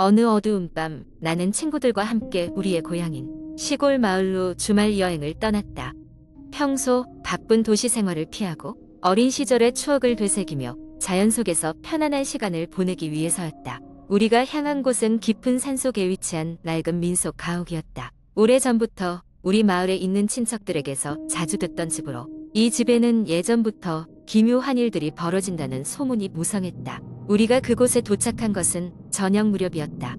어느 어두운 밤 나는 친구들과 함께 우리의 고향인 시골 마을로 주말 여행을 떠났다. 평소 바쁜 도시 생활을 피하고 어린 시절의 추억을 되새기며 자연 속에서 편안한 시간을 보내기 위해서였다. 우리가 향한 곳은 깊은 산속에 위치한 낡은 민속 가옥이었다. 오래전부터 우리 마을에 있는 친척들에게서 자주 듣던 집으로 이 집에는 예전부터 기묘한 일들이 벌어진다는 소문이 무성했다. 우리가 그곳에 도착한 것은 저녁 무렵이었다.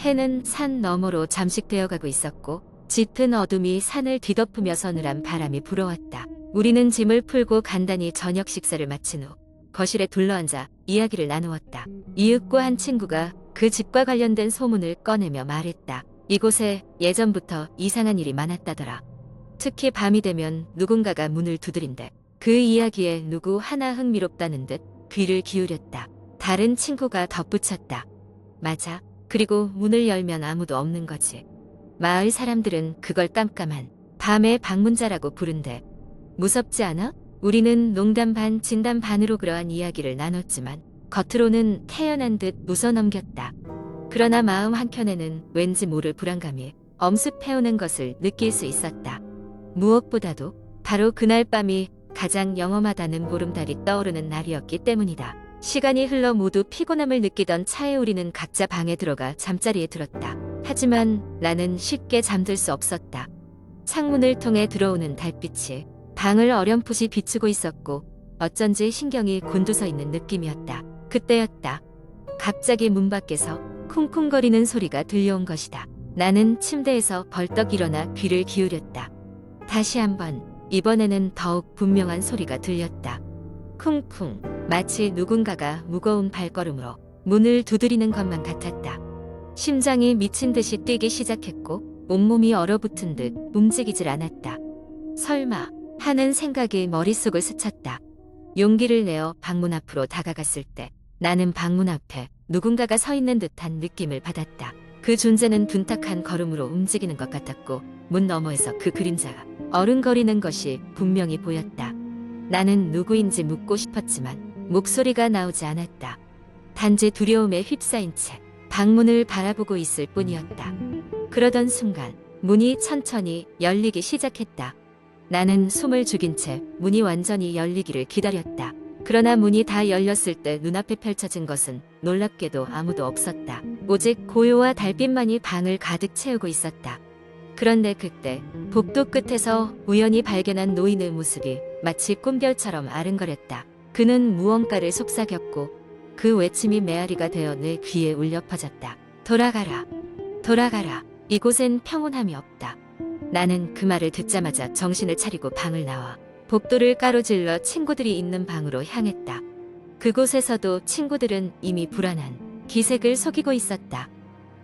해는 산 너머로 잠식되어 가고 있었고 짙은 어둠이 산을 뒤덮으며 서늘한 바람이 불어왔다. 우리는 짐을 풀고 간단히 저녁 식사를 마친 후 거실에 둘러앉아 이야기를 나누었다. 이윽고 한 친구가 그 집과 관련된 소문을 꺼내며 말했다. 이곳에 예전부터 이상한 일이 많았다더라. 특히 밤이 되면 누군가가 문을 두드린대. 그 이야기에 누구 하나 흥미롭다는 듯 귀를 기울였다. 다른 친구가 덧붙였다. 맞아. 그리고 문을 열면 아무도 없는 거지. 마을 사람들은 그걸 깜깜한 밤의 방문자라고 부른대. 무섭지 않아? 우리는 농담 반 진담 반으로 그러한 이야기를 나눴지만 겉으로는 태연한 듯 웃어넘겼다. 그러나 마음 한켠에는 왠지 모를 불안감이 엄습해오는 것을 느낄 수 있었다. 무엇보다도 바로 그날 밤이 가장 영험하다는 보름달이 떠오르는 날이었기 때문이다. 시간이 흘러 모두 피곤함을 느끼던 차에 우리는 각자 방에 들어가 잠자리에 들었다. 하지만 나는 쉽게 잠들 수 없었다. 창문을 통해 들어오는 달빛이 방을 어렴풋이 비추고 있었고 어쩐지 신경이 곤두서 있는 느낌이었다. 그때였다. 갑자기 문 밖에서 쿵쿵거리는 소리가 들려온 것이다. 나는 침대에서 벌떡 일어나 귀를 기울였다. 다시 한번 이번에는 더욱 분명한 소리가 들렸다. 쿵쿵. 마치 누군가가 무거운 발걸음으로 문을 두드리는 것만 같았다. 심장이 미친 듯이 뛰기 시작했고 온몸이 얼어붙은 듯 움직이질 않았다. 설마 하는 생각이 머릿속을 스쳤다. 용기를 내어 방문 앞으로 다가갔을 때 나는 방문 앞에 누군가가 서 있는 듯한 느낌을 받았다. 그 존재는 둔탁한 걸음으로 움직이는 것 같았고 문 너머에서 그 그림자가 어른거리는 것이 분명히 보였다. 나는 누구인지 묻고 싶었지만 목소리가 나오지 않았다. 단지 두려움에 휩싸인 채 방문을 바라보고 있을 뿐이었다. 그러던 순간 문이 천천히 열리기 시작했다. 나는 숨을 죽인 채 문이 완전히 열리기를 기다렸다. 그러나 문이 다 열렸을 때 눈앞에 펼쳐진 것은 놀랍게도 아무도 없었다. 오직 고요와 달빛만이 방을 가득 채우고 있었다. 그런데 그때 복도 끝에서 우연히 발견한 노인의 모습이 마치 꿈결처럼 아른거렸다. 그는 무언가를 속삭였고 그 외침이 메아리가 되어 내 귀에 울려 퍼졌다. 돌아가라. 돌아가라. 이곳엔 평온함이 없다. 나는 그 말을 듣자마자 정신을 차리고 방을 나와 복도를 가로질러 친구들이 있는 방으로 향했다. 그곳에서도 친구들은 이미 불안한 기색을 속이고 있었다.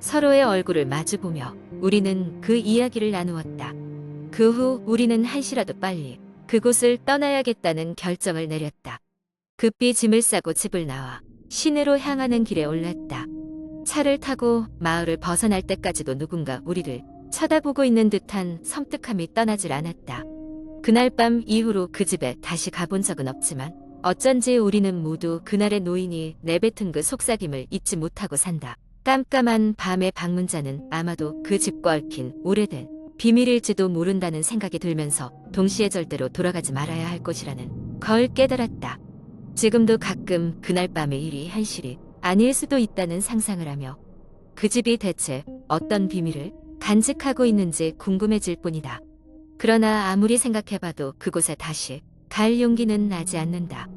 서로의 얼굴을 마주보며 우리는 그 이야기를 나누었다. 그 후 우리는 한시라도 빨리 그곳을 떠나야겠다는 결정을 내렸다. 급히 짐을 싸고 집을 나와 시내로 향하는 길에 올랐다. 차를 타고 마을을 벗어날 때까지도 누군가 우리를 쳐다보고 있는 듯한 섬뜩함이 떠나질 않았다. 그날 밤 이후로 그 집에 다시 가본 적은 없지만 어쩐지 우리는 모두 그날의 노인이 내뱉은 그 속삭임을 잊지 못하고 산다. 깜깜한 밤의 방문자는 아마도 그 집과 얽힌 오래된 비밀일지도 모른다는 생각이 들면서 동시에 절대로 돌아가지 말아야 할 곳이라는 걸 깨달았다. 지금도 가끔 그날 밤의 일이 현실이 아닐 수도 있다는 상상을 하며 그 집이 대체 어떤 비밀을 간직하고 있는지 궁금해질 뿐이다. 그러나 아무리 생각해봐도 그곳에 다시 갈 용기는 나지 않는다.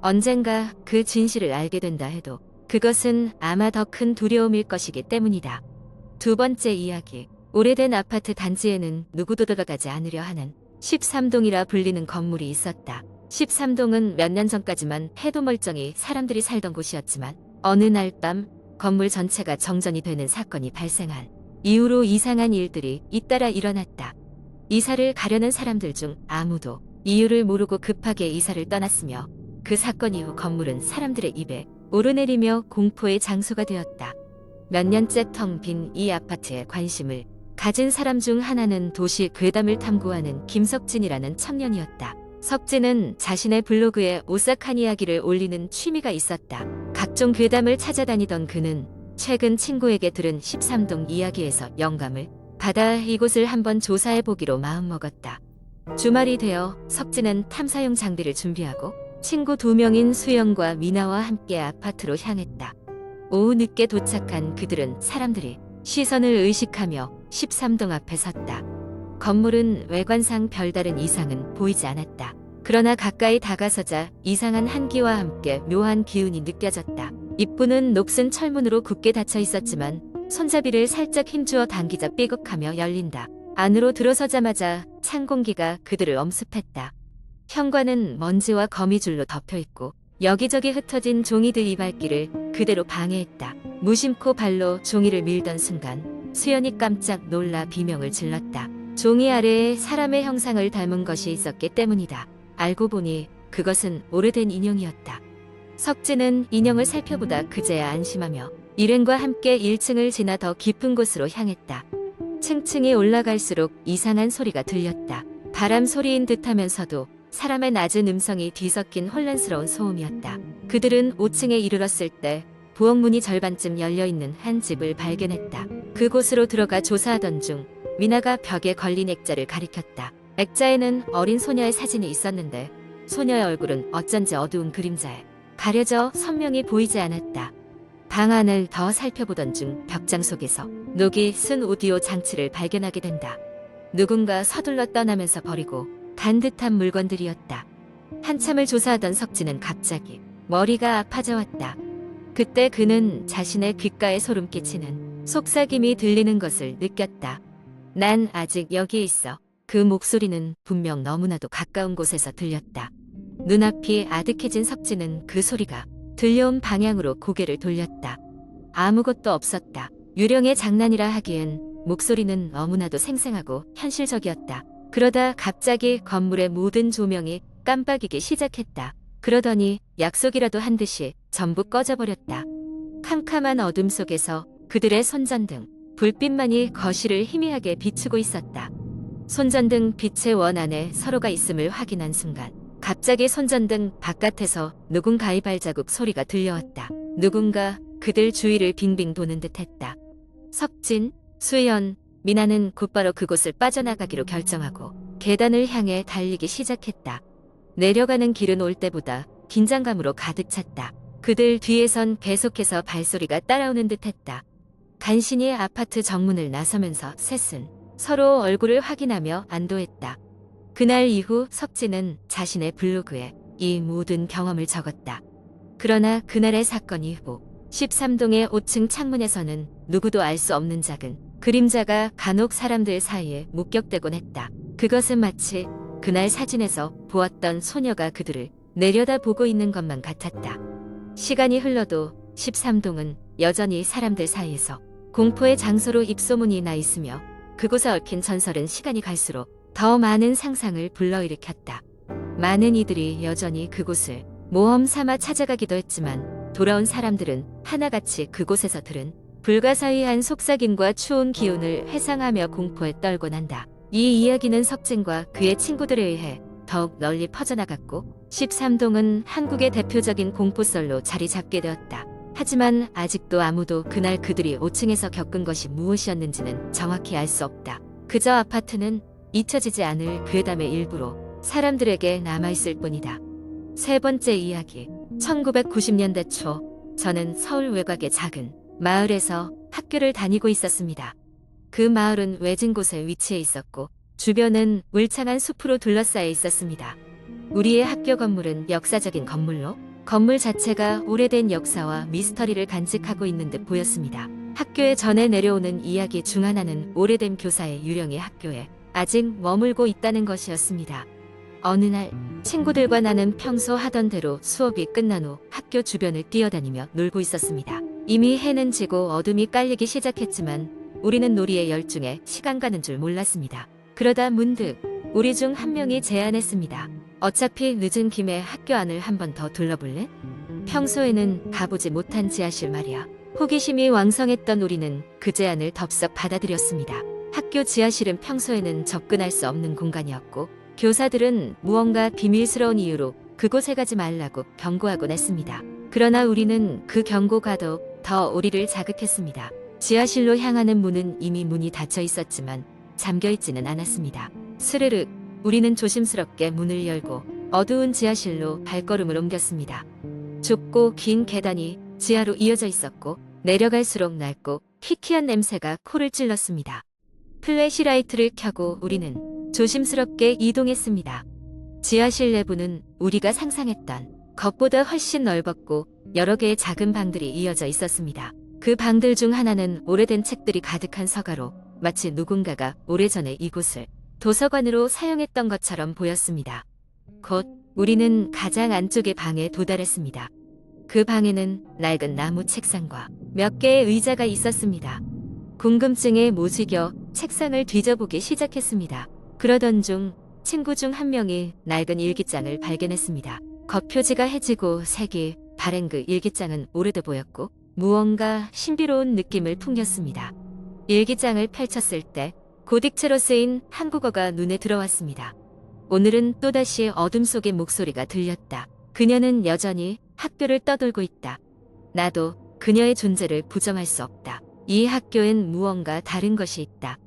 언젠가 그 진실을 알게 된다 해도 그것은 아마 더 큰 두려움일 것이기 때문이다. 두 번째 이야기. 오래된 아파트 단지에는 누구도 들어가지 않으려 하는 13동이라 불리는 건물이 있었다. 13동은 몇 년 전까지만 해도 멀쩡히 사람들이 살던 곳이었지만 어느 날 밤 건물 전체가 정전이 되는 사건이 발생한 이후로 이상한 일들이 잇따라 일어났다. 이사를 가려는 사람들 중 아무도 이유를 모르고 급하게 이사를 떠났으며 그 사건 이후 건물은 사람들의 입에 오르내리며 공포의 장소가 되었다. 몇 년째 텅 빈 이 아파트에 관심을 가진 사람 중 하나는 도시 괴담을 탐구하는 김석진이라는 청년이었다. 석진은 자신의 블로그에 오싹한 이야기를 올리는 취미가 있었다. 각종 괴담을 찾아다니던 그는 최근 친구에게 들은 13동 이야기에서 영감을 받아 이곳을 한번 조사해 보기로 마음먹었다. 주말이 되어 석진은 탐사용 장비를 준비하고 친구 2명인 수영과 미나와 함께 아파트로 향했다. 오후 늦게 도착한 그들은 사람들이 시선을 의식하며 13동 앞에 섰다. 건물은 외관상 별다른 이상은 보이지 않았다. 그러나 가까이 다가서자 이상한 한기와 함께 묘한 기운이 느껴졌다. 입구는 녹슨 철문으로 굳게 닫혀 있었지만 손잡이를 살짝 힘주어 당기자 삐걱하며 열린다. 안으로 들어서자마자 찬 공기가 그들을 엄습했다. 현관은 먼지와 거미줄로 덮여있고 여기저기 흩어진 종이들 이발기를 그대로 방해했다. 무심코 발로 종이를 밀던 순간 수연이 깜짝 놀라 비명을 질렀다. 종이 아래에 사람의 형상을 닮은 것이 있었기 때문이다. 알고 보니 그것은 오래된 인형이었다. 석진은 인형을 살펴보다 그제야 안심하며 일행과 함께 1층을 지나 더 깊은 곳으로 향했다. 층층이 올라갈수록 이상한 소리가 들렸다. 바람 소리인 듯하면서도 사람의 낮은 음성이 뒤섞인 혼란스러운 소음이었다. 그들은 5층에 이르렀을 때 부엌문이 절반쯤 열려있는 한 집을 발견했다. 그곳으로 들어가 조사하던 중 미나가 벽에 걸린 액자를 가리켰다. 액자에는 어린 소녀의 사진이 있었는데 소녀의 얼굴은 어쩐지 어두운 그림자에 가려져 선명히 보이지 않았다. 방 안을 더 살펴보던 중 벽장 속에서 녹이 쓴 오디오 장치를 발견하게 된다. 누군가 서둘러 떠나면서 버리고 간 듯한 물건들이었다. 한참을 조사하던 석진은 갑자기 머리가 아파져 왔다. 그때 그는 자신의 귓가에 소름 끼치는 속삭임이 들리는 것을 느꼈다. 난 아직 여기에 있어. 그 목소리는 분명 너무나도 가까운 곳에서 들렸다. 눈앞이 아득해진 석진은 그 소리가 들려온 방향으로 고개를 돌렸다. 아무것도 없었다. 유령의 장난이라 하기엔 목소리는 너무나도 생생하고 현실적이었다. 그러다 갑자기 건물의 모든 조명이 깜빡이기 시작했다. 그러더니 약속이라도 한 듯이 전부 꺼져버렸다. 캄캄한 어둠 속에서 그들의 손전등, 불빛만이 거실을 희미하게 비추고 있었다. 손전등 빛의 원 안에 서로가 있음을 확인한 순간 갑자기 손전등 바깥에서 누군가의 발자국 소리가 들려왔다. 누군가 그들 주위를 빙빙 도는 듯했다. 석진, 수연, 미나는 곧바로 그곳을 빠져나가기로 결정하고 계단을 향해 달리기 시작했다. 내려가는 길은 올 때보다 긴장감으로 가득 찼다. 그들 뒤에선 계속해서 발소리가 따라오는 듯했다. 간신히 아파트 정문을 나서면서 셋은 서로 얼굴을 확인하며 안도했다. 그날 이후 석진은 자신의 블로그에 이 모든 경험을 적었다. 그러나 그날의 사건 이후 13동의 5층 창문에서는 누구도 알 수 없는 작은 그림자가 간혹 사람들 사이에 목격되곤 했다. 그것은 마치 그날 사진에서 보았던 소녀가 그들을 내려다보고 있는 것만 같았다. 시간이 흘러도 13동은 여전히 사람들 사이에서 공포의 장소로 입소문이 나 있으며 그곳에 얽힌 전설은 시간이 갈수록 더 많은 상상을 불러일으켰다. 많은 이들이 여전히 그곳을 모험 삼아 찾아가기도 했지만 돌아온 사람들은 하나같이 그곳에서 들은 불가사의한 속삭임과 추운 기운을 회상하며 공포에 떨곤 한다. 이 이야기는 석진과 그의 친구들에 의해 더욱 널리 퍼져나갔고 13동은 한국의 대표적인 공포썰로 자리 잡게 되었다. 하지만 아직도 아무도 그날 그들이 5층에서 겪은 것이 무엇이었는지는 정확히 알 수 없다. 그저 아파트는 잊혀지지 않을 괴담의 일부로 사람들에게 남아있을 뿐이다. 세 번째 이야기. 1990년대 초 저는 서울 외곽의 작은 마을에서 학교를 다니고 있었습니다. 그 마을은 외진 곳에 위치해 있었고 주변은 울창한 숲으로 둘러싸여 있었습니다. 우리의 학교 건물은 역사적인 건물로 건물 자체가 오래된 역사와 미스터리를 간직하고 있는 듯 보였습니다. 학교에 전해 내려오는 이야기 중 하나는 오래된 교사의 유령이 학교에 아직 머물고 있다는 것이었습니다. 어느 날 친구들과 나는 평소 하던 대로 수업이 끝난 후 학교 주변을 뛰어다니며 놀고 있었습니다. 이미 해는 지고 어둠이 깔리기 시작했지만 우리는 놀이에 열중해 시간 가는 줄 몰랐습니다. 그러다 문득 우리 중 한 명이 제안했습니다. 어차피 늦은 김에 학교 안을 한 번 더 둘러볼래? 평소에는 가보지 못한 지하실 말이야. 호기심이 왕성했던 우리는 그 제안을 덥석 받아들였습니다. 학교 지하실은 평소에는 접근할 수 없는 공간이었고 교사들은 무언가 비밀스러운 이유로 그곳에 가지 말라고 경고하곤 했습니다. 그러나 우리는 그 경고가도 더 우리를 자극했습니다. 지하실로 향하는 문은 이미 문이 닫혀 있었지만 잠겨 있지는 않았습니다. 스르륵 우리는 조심스럽게 문을 열고 어두운 지하실로 발걸음을 옮겼습니다. 좁고 긴 계단이 지하로 이어져 있었고 내려갈수록 낡고 희귀한 냄새가 코를 찔렀습니다. 플래시라이트를 켜고 우리는 조심스럽게 이동했습니다. 지하실 내부는 우리가 상상했던 것보다 훨씬 넓었고 여러 개의 작은 방들이 이어져 있었습니다. 그 방들 중 하나는 오래된 책들이 가득한 서가로 마치 누군가가 오래전에 이곳을 도서관으로 사용했던 것처럼 보였습니다. 곧 우리는 가장 안쪽의 방에 도달했습니다. 그 방에는 낡은 나무 책상과 몇 개의 의자가 있었습니다. 궁금증에 모지겨 책상을 뒤져보기 시작했습니다. 그러던 중 친구 중 한 명이 낡은 일기장을 발견했습니다. 겉표지가 해지고 색이 바랜 그 일기장은 오래돼 보였고 무언가 신비로운 느낌을 풍겼습니다. 일기장을 펼쳤을 때 고딕체로 쓰인 한국어가 눈에 들어왔습니다. 오늘은 또다시 어둠 속의 목소리가 들렸다. 그녀는 여전히 학교를 떠돌고 있다. 나도 그녀의 존재를 부정할 수 없다. 이 학교엔 무언가 다른 것이 있다.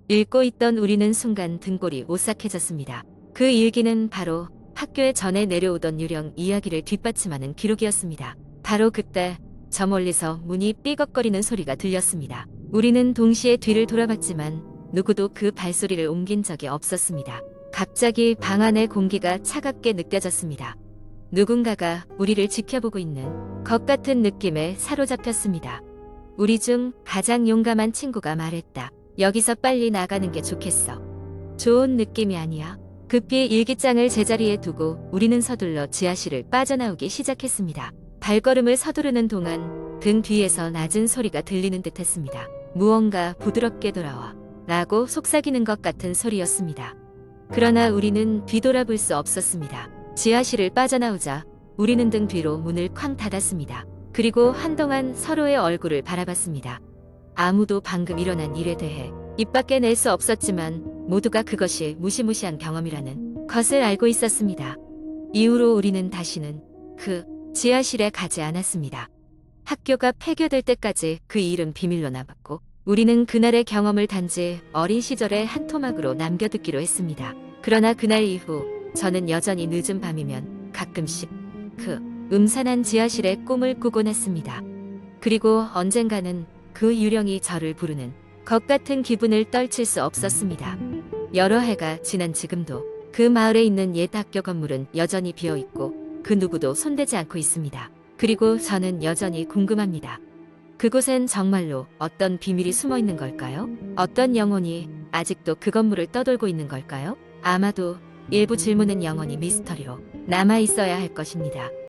읽고 있던 우리는 순간 등골이 오싹해졌습니다. 그 일기는 바로 학교에 전에 내려오던 유령 이야기를 뒷받침하는 기록이었습니다. 바로 그때 저 멀리서 문이 삐걱거리는 소리가 들렸습니다. 우리는 동시에 뒤를 돌아봤지만 누구도 그 발소리를 옮긴 적이 없었습니다. 갑자기 방 안의 공기가 차갑게 느껴졌습니다. 누군가가 우리를 지켜보고 있는 것 같은 느낌에 사로잡혔습니다. 우리 중 가장 용감한 친구가 말했다. 여기서 빨리 나가는 게 좋겠어. 좋은 느낌이 아니야. 급히 일기장을 제자리에 두고 우리는 서둘러 지하실을 빠져나오기 시작했습니다. 발걸음을 서두르는 동안 등 뒤에서 낮은 소리가 들리는 듯 했습니다. 무언가 부드럽게 돌아와 라고 속삭이는 것 같은 소리였습니다. 그러나 우리는 뒤돌아볼 수 없었습니다. 지하실을 빠져나오자 우리는 등 뒤로 문을 쾅 닫았습니다. 그리고 한동안 서로의 얼굴을 바라봤습니다. 아무도 방금 일어난 일에 대해 입 밖에 낼 수 없었지만 모두가 그것이 무시무시한 경험이라는 것을 알고 있었습니다. 이후로 우리는 다시는 그 지하실에 가지 않았습니다. 학교가 폐교될 때까지 그 일은 비밀로 남았고 우리는 그날의 경험을 단지 어린 시절의 한 토막으로 남겨두기로 했습니다. 그러나 그날 이후 저는 여전히 늦은 밤이면 가끔씩 그 음산한 지하실에 꿈을 꾸곤 했습니다. 그리고 언젠가는 그 유령이 저를 부르는 것 같은 기분을 떨칠 수 없었습니다. 여러 해가 지난 지금도 그 마을에 있는 옛 학교 건물은 여전히 비어있고 그 누구도 손대지 않고 있습니다. 그리고 저는 여전히 궁금합니다. 그곳엔 정말로 어떤 비밀이 숨어 있는 걸까요? 어떤 영혼이 아직도 그 건물을 떠돌고 있는 걸까요? 아마도 일부 질문은 영원히 미스터리로 남아 있어야 할 것입니다.